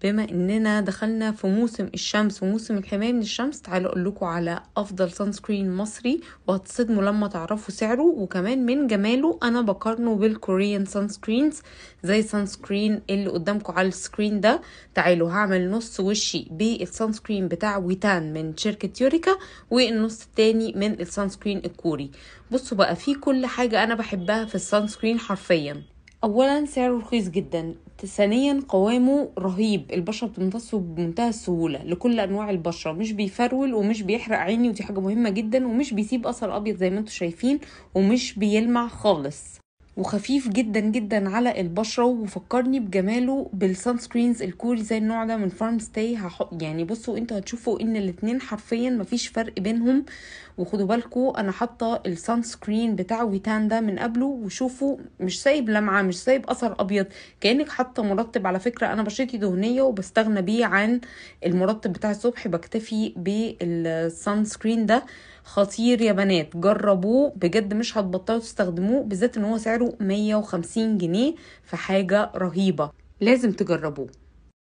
بما اننا دخلنا في موسم الشمس وموسم الحماية من الشمس، تعالوا اقول لكم على افضل سان سكرين مصري وهتصدموا لما تعرفوا سعره، وكمان من جماله انا بقارنه بالكوريان سان سكرينز زي سان سكرين اللي قدامكم على السكرين ده. تعالوا هعمل نص وشي بالسان سكرين بتاع ويتان من شركة يوريكا، والنص التاني من السان سكرين الكوري. بصوا بقى، في كل حاجة انا بحبها في السان سكرين حرفيا. اولا سعره رخيص جدا، ثانيا قوامه رهيب، البشرة بتمتصه بمنتهى السهولة لكل انواع البشرة، مش بيفرول ومش بيحرق عيني ودي حاجة مهمة جدا، ومش بيسيب اثر ابيض زي ما انتم شايفين، ومش بيلمع خالص، وخفيف جدا جدا على البشرة، وفكرني بجماله بالسان سكرينز الكوري زي النوع ده من فارم ستاي. يعني بصوا انتوا هتشوفوا ان الاتنين حرفيا مفيش فرق بينهم. وخدوا بالكوا انا حاطه السان سكرين بتاع ويتان ده من قبله، وشوفوا مش سايب لمعه، مش سايب اثر ابيض، كانك حاطه مرطب. على فكره انا بشرتي دهنيه وبستغنى بيه عن المرطب بتاع الصبح، بكتفي بالسان سكرين ده. خطير يا بنات، جربوه بجد، مش هتبطلوا تستخدموه، بالذات ان هو سعره 150 جنيه، فحاجه رهيبه، لازم تجربوه.